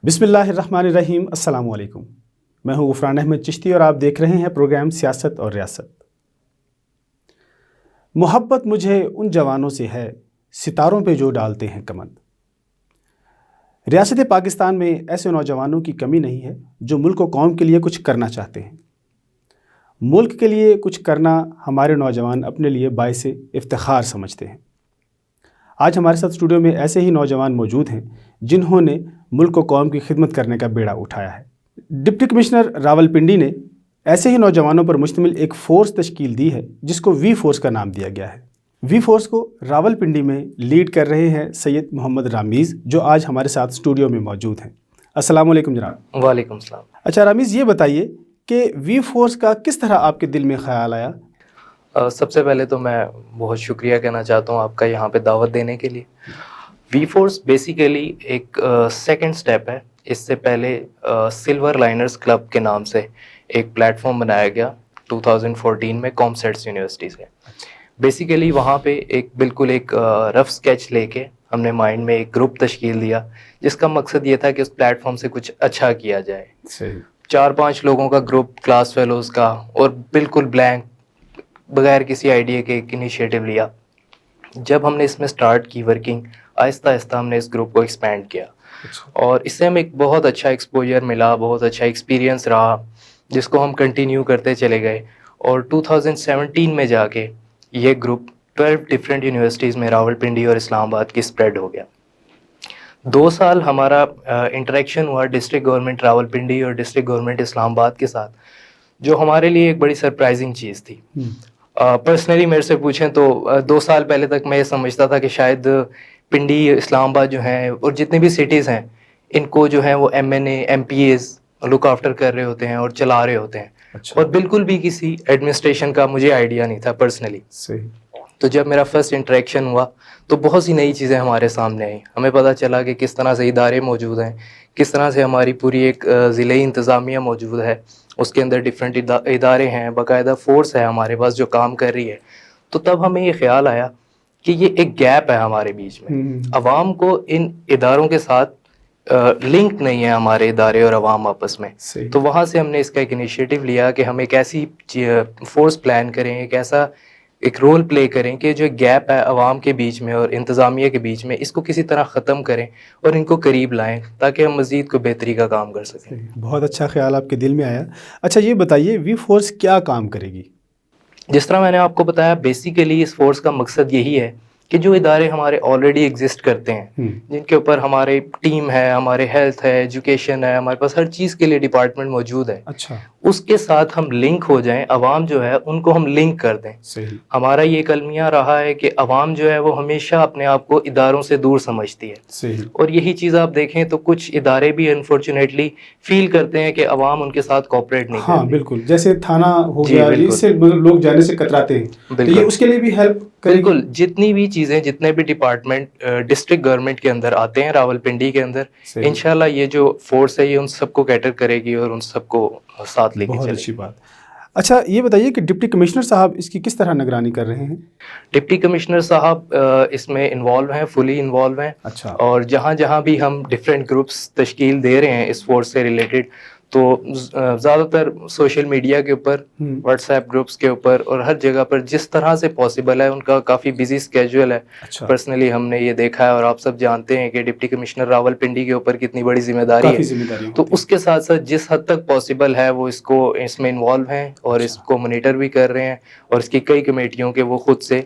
بسم اللہ الرحمن الرحیم. السلام علیکم. میں ہوں غفران احمد چشتی اور آپ دیکھ رہے ہیں پروگرام سیاست اور ریاست. محبت مجھے ان جوانوں سے ہے ستاروں پہ جو ڈالتے ہیں کمند. ریاست پاکستان میں ایسے نوجوانوں کی کمی نہیں ہے جو ملک و قوم کے لیے کچھ کرنا چاہتے ہیں. ملک کے لیے کچھ کرنا ہمارے نوجوان اپنے لیے باعث افتخار سمجھتے ہیں. آج ہمارے ساتھ اسٹوڈیو میں ایسے ہی نوجوان موجود ہیں جنہوں نے ملک و قوم کی خدمت کرنے کا بیڑا اٹھایا ہے. ڈپٹی کمشنر راولپنڈی نے ایسے ہی نوجوانوں پر مشتمل ایک فورس تشکیل دی ہے جس کو وی فورس کا نام دیا گیا ہے. وی فورس کو راولپنڈی میں لیڈ کر رہے ہیں سید محمد رامیز، جو آج ہمارے ساتھ اسٹوڈیو میں موجود ہیں. السلام علیکم جناب. وعلیکم السلام. اچھا رامیز، یہ بتائیے کہ وی فورس کا کس طرح آپ کے دل میں خیال آیا؟ سب سے پہلے تو میں بہت شکریہ کہنا چاہتا ہوں آپ کا یہاں پہ دعوت دینے کے لیے. وی فورس بیسیکلی ایک سیکنڈ سٹیپ ہے. اس سے پہلے سلور لائنرز کلب کے نام سے ایک پلیٹ فارم بنایا گیا 2014 میں کامسیٹس یونیورسٹی سے. بیسیکلی وہاں پہ بالکل ایک رف سکیچ لے کے ہم نے مائنڈ میں ایک گروپ تشکیل دیا جس کا مقصد یہ تھا کہ اس پلیٹ فارم سے کچھ اچھا کیا جائے. 4-5 لوگوں کا گروپ، کلاس فیلوز کا، اور بالکل بلینک، بغیر کسی آئیڈیا کے ایک انیشیٹو لیا. جب ہم نے اس میں سٹارٹ کی ورکنگ، آہستہ آہستہ ہم نے اس گروپ کو ایکسپینڈ کیا اور اس سے ہمیں ایک بہت اچھا ایکسپوجر ملا، بہت اچھا ایکسپیرینس رہا جس کو ہم کنٹینیو کرتے چلے گئے. اور 2017 میں جا کے یہ گروپ 12 ڈفرینٹ یونیورسٹیز میں راولپنڈی اور اسلام آباد کی اسپریڈ ہو گیا. 2 سال ہمارا انٹریکشن ہوا ڈسٹرکٹ گورنمنٹ راولپنڈی اور ڈسٹرکٹ گورنمنٹ اسلام آباد کے ساتھ، جو ہمارے لیے ایک بڑی سرپرائزنگ چیز تھی. پرسنلی میرے سے پوچھیں تو 2 سال پہلے تک میں یہ سمجھتا تھا کہ شاید پنڈی، اسلام آباد جو ہیں اور جتنے بھی سٹیز ہیں ان کو جو ہیں وہ MNA MPAs لک آفٹر کر رہے ہوتے ہیں اور چلا رہے ہوتے ہیں. اور بالکل بھی کسی ایڈمنسٹریشن کا مجھے آئیڈیا نہیں تھا پرسنلی. تو جب میرا فرسٹ انٹریکشن ہوا تو بہت سی نئی چیزیں ہمارے سامنے آئیں. ہمیں پتہ چلا کہ کس طرح سے ادارے موجود ہیں، کس طرح سے ہماری پوری ایک ضلعی انتظامیہ موجود ہے، اس کے اندر ڈفرینٹ ادارے ہیں، باقاعدہ فورس ہے ہمارے پاس جو کام کر رہی ہے. تو تب ہمیں یہ خیال آیا کہ یہ ایک گیپ ہے ہمارے بیچ میں. عوام کو ان اداروں کے ساتھ لنک نہیں ہے، ہمارے ادارے اور عوام آپس میں. تو وہاں سے ہم نے اس کا ایک انیشیٹو لیا کہ ہم ایک ایسی فورس پلان کریں، ایک رول پلے کریں کہ جو گیپ ہے عوام کے بیچ میں اور انتظامیہ کے بیچ میں، اس کو کسی طرح ختم کریں اور ان کو قریب لائیں تاکہ ہم مزید کو بہتری کا کام کر سکیں. بہت اچھا خیال آپ کے دل میں آیا. اچھا یہ بتائیے وی فورس کیا کام کرے گی؟ جس طرح میں نے آپ کو بتایا، بیسیکلی اس فورس کا مقصد یہی ہے کہ جو ادارے ہمارے آلریڈی ایگزسٹ کرتے ہیں، جن کے اوپر ہمارے ٹیم ہے، ہمارے ہیلتھ ہے، ایجوکیشن ہے، ہمارے پاس ہر چیز کے لیے ڈپارٹمنٹ موجود ہے، اس کے ساتھ ہم لنک ہو جائیں. عوام جو ہے ان کو ہم لنک کر دیں. ہمارا یہ ایک المیہ رہا ہے کہ عوام جو ہے وہ ہمیشہ اپنے آپ کو اداروں سے دور سمجھتی ہے. اور یہی چیز آپ دیکھیں تو کچھ ادارے بھی انفارچونیٹلی فیل کرتے ہیں کہ عوام ان کے ساتھ کوآپریٹ نہیں کرتی. ہاں بالکل، جیسے تھانہ ہو گیا، اس سے لوگ جانے سے کتراتے ہیں. تو یہ اس کے لیے بھی ہیلپ بالکل. جتنی بھی چیزیں، جتنے بھی ڈپارٹمنٹ ڈسٹرکٹ گورنمنٹ کے اندر آتے ہیں راولپنڈی کے اندر، انشاءاللہ یہ جو فورس ہے یہ ان سب کو کیٹر کرے گی اور ان سب کو ساتھ لے کے چلے گی. بہت اچھی بات. اچھا یہ بتائیے کہ ڈپٹی کمشنر صاحب اس کی کس طرح نگرانی کر رہے ہیں؟ ڈپٹی کمشنر صاحب اس میں انوالو ہیں، فلی انوالو ہیں. اور جہاں جہاں بھی ہم ڈفرینٹ گروپس تشکیل دے رہے ہیں اس فورس سے ریلیٹڈ، تو زیادہ تر سوشل میڈیا کے اوپر، واٹس ایپ گروپس کے اوپر اور ہر جگہ پر جس طرح سے پاسبل ہے، ان کا کافی بزی اسکیجول ہے. پرسنلی ہم نے یہ دیکھا ہے اور آپ سب جانتے ہیں کہ ڈپٹی کمشنر راولپنڈی کے اوپر کتنی بڑی ذمہ داری ہے. تو اس کے ساتھ ساتھ جس حد تک پاسبل ہے وہ اس میں انوالو ہیں اور اس کو مانیٹر بھی کر رہے ہیں، اور اس کی کئی کمیٹیوں کے وہ خود سے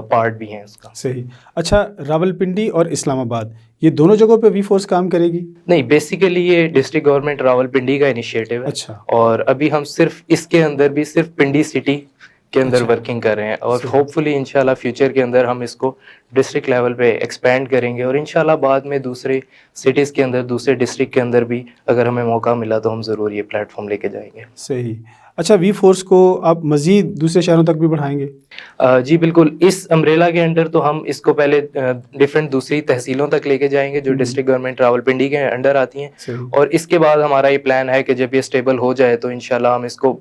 پارٹ بھی ہیں اس کا. صحیح. اچھا راولپنڈی اور اسلام آباد یہ دونوں جگہوں پہ وی فورس کام کرے گی؟ نہیں، بیسیکلی یہ ڈسٹرکٹ گورنمنٹ راولپنڈی کا انیشیٹو ہے. اور ابھی ہم صرف اس کے اندر بھی صرف پنڈی سٹی کے اندر ورکنگ کر رہے ہیں، اور ہوپ فلی انشاءاللہ فیوچر کے اندر ہم اس کو ڈسٹرکٹ لیول پہ ایکسپینڈ کریں گے، اور انشاءاللہ بعد میں دوسرے سٹیز کے اندر، دوسرے ڈسٹرکٹ کے اندر بھی اگر ہمیں موقع ملا تو ہم ضرور یہ پلیٹ فارم لے کے جائیں گے. صحیح. اچھا وی فورس کو آپ مزید دوسرے شہروں تک بھی بڑھائیں گے؟ جی بالکل. اس امبریلا کے انڈر تو ہم اس کو پہلے ڈفرینٹ دوسری تحصیلوں تک لے کے جائیں گے جو ڈسٹرکٹ گورنمنٹ راولپنڈی کے انڈر آتی ہیں. اور اس کے بعد ہمارا یہ پلان ہے کہ جب یہ اسٹیبل ہو جائے تو انشاءاللہ ہم اس کو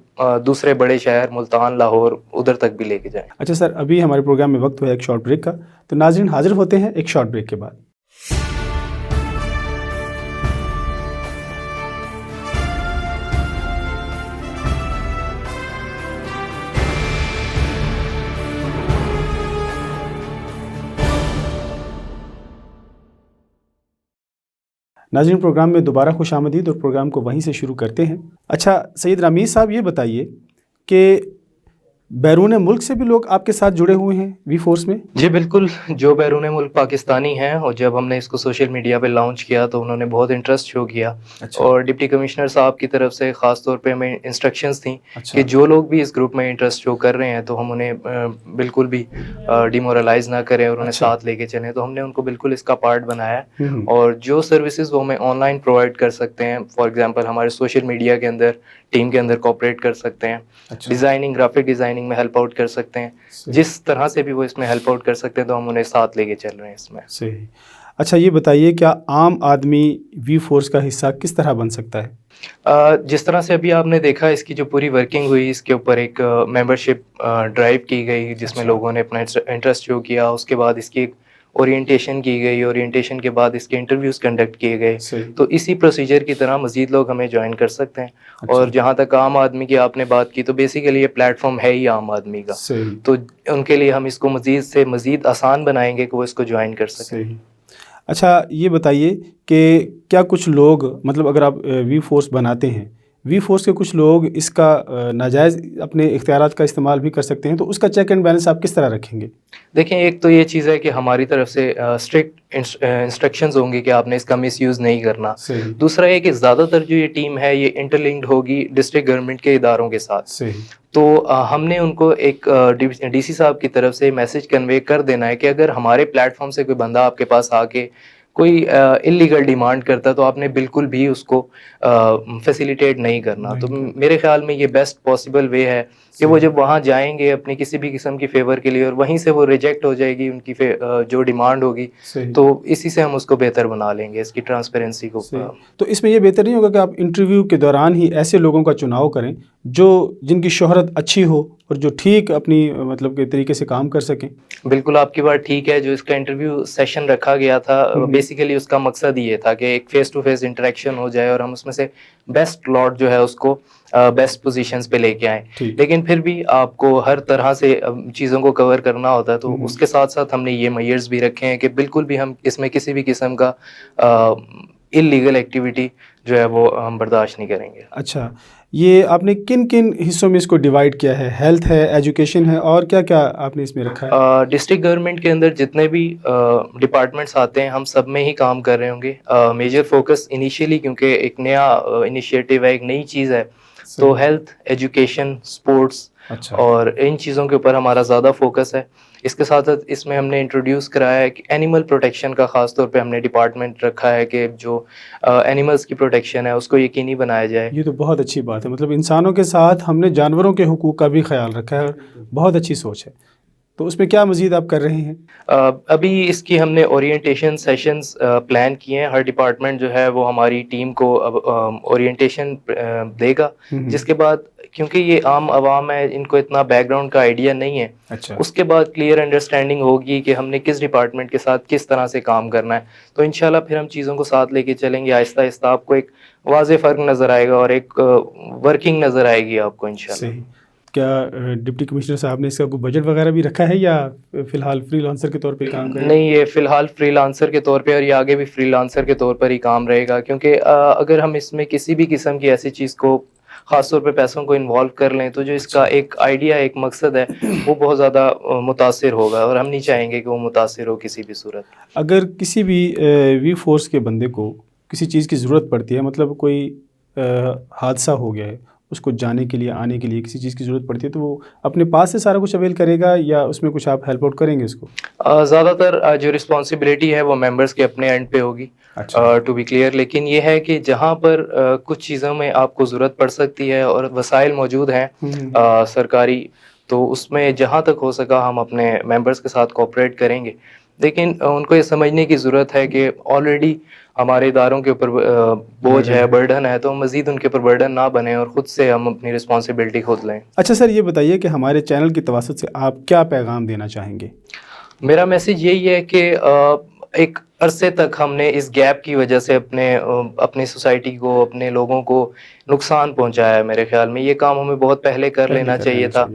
دوسرے بڑے شہر ملتان، لاہور، ادھر تک بھی لے کے جائیں. اچھا سر، ابھی ہمارے پروگرام میں وقت ہوا ایک شارٹ بریک کا، تو ناظرین حاضر ہوتے ہیں ایک شارٹ بریک کے بعد. ناظرین پروگرام میں دوبارہ خوش آمدید، اور پروگرام کو وہیں سے شروع کرتے ہیں۔ اچھا سید رامیر صاحب، یہ بتائیے کہ بیرون ملک سے بھی لوگ آپ کے ساتھ جڑے ہوئے ہیں وی فورس میں؟ جی بالکل، جو بیرون ملک پاکستانی ہیں، اور جب ہم نے اس کو سوشل میڈیا پہ لانچ کیا تو انہوں نے بہت انٹرسٹ شو کیا، اور ڈپٹی کمشنر صاحب کی طرف سے خاص طور پہ ہمیں انسٹرکشنز تھیں کہ جو لوگ بھی اس گروپ میں انٹرسٹ شو کر رہے ہیں تو ہم انہیں بالکل بھی ڈیمورلائز نہ کریں اور انہیں ساتھ لے کے چلیں، تو ہم نے ان کو بالکل اس کا پارٹ بنایا ہے، اور جو سروسز وہ ہمیں آن لائن پرووائڈ کر سکتے ہیں، فار ایگزامپل ہمارے سوشل میڈیا کے اندر ٹیم کے اندر کوآپریٹ کر سکتے ہیں، ڈیزائننگ، گرافک ڈیزائننگ میں ہیلپ آؤٹ کر سکتے ہیں، جس طرح سے بھی وہ اس میں ہیلپ آؤٹ کر سکتے ہیں تو ہم انہیں ساتھ لے کے چل رہے ہیں اس میں۔ صحیح۔ اچھا یہ بتائیے، کیا عام آدمی وی فورس کا حصہ کس طرح بن سکتا ہے؟ جس طرح سے ابھی آپ نے دیکھا، اس کی جو پوری ورکنگ ہوئی، اس کے اوپر ایک ممبرشپ ڈرائیو کی گئی جس میں لوگوں نے اپنا انٹرسٹ شو کیا، اس کے بعد اس کی ایک اورینٹیشن کی گئی، اورینٹیشن کے بعد اس کے انٹرویوز کنڈکٹ کیے گئے، تو اسی پروسیجر کی طرح مزید لوگ ہمیں جوائن کر سکتے ہیں۔ اور جہاں تک عام آدمی کی آپ نے بات کی، تو بیسیکلی یہ پلیٹ فارم ہے ہی عام آدمی کا، تو ان کے لیے ہم اس کو مزید سے مزید آسان بنائیں گے کہ وہ اس کو جوائن کر سکیں۔ اچھا یہ بتائیے کہ کیا کچھ لوگ، مطلب اگر آپ وی فورس بناتے ہیں، وی فورس کے کچھ لوگ اس کا ناجائز اپنے اختیارات کا استعمال بھی کر سکتے ہیں، تو اس کا چیک اینڈ بیلنس آپ کس طرح رکھیں گے؟ دیکھیں، ایک تو یہ چیز ہے کہ ہماری طرف سے اسٹرکٹ انسٹرکشنز ہوں گی کہ آپ نے اس کا مس یوز نہیں کرنا۔ دوسرا یہ کہ زیادہ تر جو یہ ٹیم ہے یہ انٹر لنکڈ ہوگی ڈسٹرکٹ گورنمنٹ کے اداروں کے ساتھ، تو ہم نے ان کو ایک ڈی سی صاحب کی طرف سے میسج کنوے کر دینا ہے کہ اگر ہمارے پلیٹ فارم سے کوئی بندہ آپ کے پاس آ کے کوئی انلیگل ڈیمانڈ کرتا تو آپ نے بالکل بھی اس کو فیسیلیٹیٹ نہیں کرنا۔ تو میرے خیال میں یہ بیسٹ پاسبل وے ہے کہ وہ جب وہاں جائیں گے اپنی کسی بھی قسم کی فیور کے لیے، اور وہیں سے وہ ریجیکٹ ہو جائے گی ان کی جو ڈیمانڈ ہوگی، تو اسی سے ہم اس کو بہتر بنا لیں گے، اس کی ٹرانسپیرنسی کو۔ تو اس میں یہ بہتر نہیں ہوگا کہ آپ انٹرویو کے دوران ہی ایسے لوگوں کا چناؤ کریں جن کی شہرت اچھی ہو اور جو ٹھیک اپنی مطلب کے طریقے سے کام کر سکیں؟ بالکل آپ کی بات ٹھیک ہے۔ جو اس کا انٹرویو سیشن رکھا گیا تھا، بیسیکلی اس کا مقصد یہ تھا کہ ایک فیس ٹو فیس انٹریکشن ہو جائے اور ہم اس میں سے بیسٹ لاٹ جو ہے اس کو بیسٹ پوزیشنز پہ لے کے آئیں، لیکن پھر بھی آپ کو ہر طرح سے چیزوں کو کور کرنا ہوتا ہے، تو اس کے ساتھ ساتھ ہم نے یہ میئرز بھی رکھے ہیں کہ بالکل بھی ہم اس میں کسی بھی قسم کا انلیگل ایکٹیویٹی جو ہے وہ ہم برداشت نہیں کریں گے۔ اچھا، یہ آپ نے کن کن حصوں میں اس کو ڈیوائڈ کیا ہے؟ ہیلتھ ہے، ایجوکیشن ہے، اور کیا کیا آپ نے اس میں رکھا ہے؟ ڈسٹرکٹ گورنمنٹ کے اندر جتنے بھی ڈپارٹمنٹس آتے ہیں ہم سب میں ہی کام کر رہے ہوں گے۔ میجر فوکس انیشیلی، کیونکہ ایک نیا انیشیٹو ہے، ایک نئی چیز ہے، تو ہیلتھ، ایجوکیشن، اسپورٹس اور ان چیزوں کے اوپر ہمارا زیادہ فوکس ہے۔ اس کے ساتھ ساتھ اس میں ہم نے انٹروڈیوس کرایا ہے کہ اینیمل پروٹیکشن کا خاص طور پہ ہم نے ڈپارٹمنٹ رکھا ہے کہ جو اینیملس کی پروٹیکشن ہے اس کو یقینی بنایا جائے۔ یہ تو بہت اچھی بات ہے، مطلب انسانوں کے ساتھ ہم نے جانوروں کے حقوق کا بھی خیال رکھا ہے، بہت اچھی سوچ ہے۔ تو اس میں کیا مزید آپ کر رہے ہیں؟ ابھی اس کی ہم نے اورینٹیشن سیشنز پلان کیے ہیں۔ ہر ڈپارٹمنٹ جو ہے وہ ہماری ٹیم کو اورینٹیشن دے گا، جس کے بعد کیونکہ یہ عام عوام ہے، ان کو اتنا بیک گراؤنڈ کا آئیڈیا نہیں ہے، اس کے بعد کلیئر انڈرسٹینڈنگ ہوگی کہ ہم نے کس ڈپارٹمنٹ کے ساتھ کس طرح سے کام کرنا ہے، تو انشاءاللہ پھر ہم چیزوں کو ساتھ لے کے چلیں گے۔ آہستہ آہستہ آپ کو ایک واضح فرق نظر آئے گا اور ایک ورکنگ نظر آئے گی آپ کو انشاءاللہ۔ صحیح۔ کیا ڈپٹی کمشنر صاحب نے اس کا کوئی بجٹ وغیرہ بھی رکھا ہے، یا فی الحال فری لانسر کے طور پہ کام کرے گا؟ نہیں، یہ فی الحال فری لانسر کے طور پہ، اور یہ آگے بھی فری لانسر کے طور پر ہی کام رہے گا، کیونکہ اگر ہم اس میں کسی بھی قسم کی ایسی چیز کو خاص طور پہ پیسوں کو انوالو کر لیں تو جو اس کا ایک آئیڈیا، ایک مقصد ہے، وہ بہت زیادہ متاثر ہوگا، اور ہم نہیں چاہیں گے کہ وہ متاثر ہو کسی بھی صورت۔ اگر کسی بھی وی فورس کے بندے کو کسی چیز کی ضرورت پڑتی ہے، مطلب کوئی حادثہ ہو گیا ہے، اس کو جانے کے لیے، آنے کے لیے کسی چیز کی ضرورت پڑتی ہے، تو وہ اپنے پاس سے سارا کچھ اویل کرے گا، یا اس میں کچھ آپ ہیلپ آؤٹ کریں گے اس کو؟ زیادہ تر جو رسپانسبلٹی ہے وہ ممبرس کے اپنے اینڈ پہ ہوگی، ٹو بی کلیئر، لیکن یہ ہے کہ جہاں پر کچھ چیزوں میں آپ کو ضرورت پڑ سکتی ہے اور وسائل موجود ہیں سرکاری، تو اس میں جہاں تک ہو سکا ہم اپنے ممبرس کے ساتھ کوآپریٹ کریں گے، لیکن ان کو یہ سمجھنے کی ضرورت ہے کہ آلریڈی ہمارے اداروں کے اوپر بوجھ ہے، برڈن ہے، تو مزید ان کے اوپر برڈن نہ بنے اور خود سے ہم اپنی رسپانسبلٹی خود لیں۔ اچھا سر، یہ بتائیے کہ ہمارے چینل کی توسط سے آپ کیا پیغام دینا چاہیں گے؟ میرا میسج یہی ہے کہ ایک عرصے تک ہم نے اس گیپ کی وجہ سے اپنے سوسائٹی کو، اپنے لوگوں کو نقصان پہنچایا ہے۔ میرے خیال میں یہ کام ہمیں بہت پہلے کر لینا چاہیے تھا،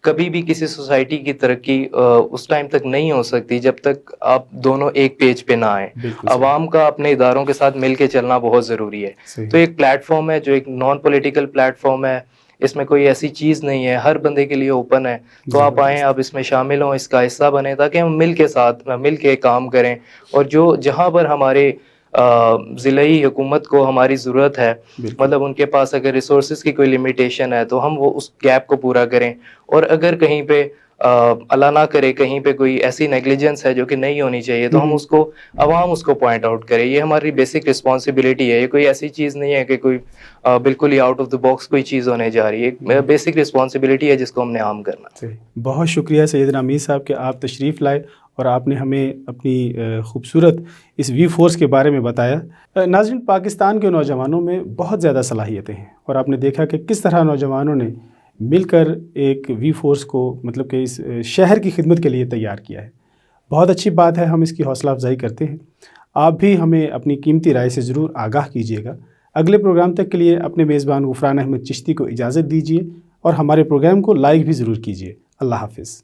کبھی بھی کسی سوسائٹی کی ترقی اس ٹائم تک نہیں ہو سکتی جب تک آپ دونوں ایک پیج پہ نہ آئیں. عوام کا اپنے اداروں کے ساتھ مل کے چلنا بہت ضروری ہے. تو ایک پلیٹ فارم ہے جو ایک نان پولیٹیکل پلیٹ فارم ہے, اس میں کوئی ایسی چیز نہیں ہے, ہر بندے کے لیے اوپن ہے. تو آپ آئیں, آپ اس میں شامل ہوں, اس کا حصہ بنیں تاکہ ہم مل کے کام کریں. اور جہاں پر ہمارے ضلعی حکومت کو ہماری ضرورت ہے, مطلب ان کے پاس اگر ریسورسز کی کوئی لمیٹیشن ہے تو ہم وہ اس گیپ کو پورا کریں. اور اگر کہیں پہ اللہ نہ کرے کہیں پہ کوئی ایسی نیگلیجنس ہے جو کہ نہیں ہونی چاہیے تو ہم عوام اس کو پوائنٹ آؤٹ کرے. یہ ہماری بیسک رسپانسبلٹی ہے. یہ کوئی ایسی چیز نہیں ہے کہ کوئی بالکل ہی آؤٹ آف دا باکس کوئی چیز ہونے جا رہی ہے. ایک بیسک رسپانسبلٹی ہے جس کو ہم نے عام کرنا. بہت شکریہ سیدنا امیر صاحب کہ آپ تشریف لائے اور آپ نے ہمیں اپنی خوبصورت اس وی فورس کے بارے میں بتایا. ناظرین, پاکستان کے نوجوانوں میں بہت زیادہ صلاحیتیں ہیں اور آپ نے دیکھا کہ کس طرح نوجوانوں نے مل کر ایک وی فورس کو مطلب کہ اس شہر کی خدمت کے لیے تیار کیا ہے. بہت اچھی بات ہے, ہم اس کی حوصلہ افزائی کرتے ہیں. آپ بھی ہمیں اپنی قیمتی رائے سے ضرور آگاہ کیجیے گا. اگلے پروگرام تک کے لیے اپنے میزبان غفران احمد چشتی کو اجازت دیجیے اور ہمارے پروگرام کو لائک بھی ضرور کیجیے. اللہ حافظ.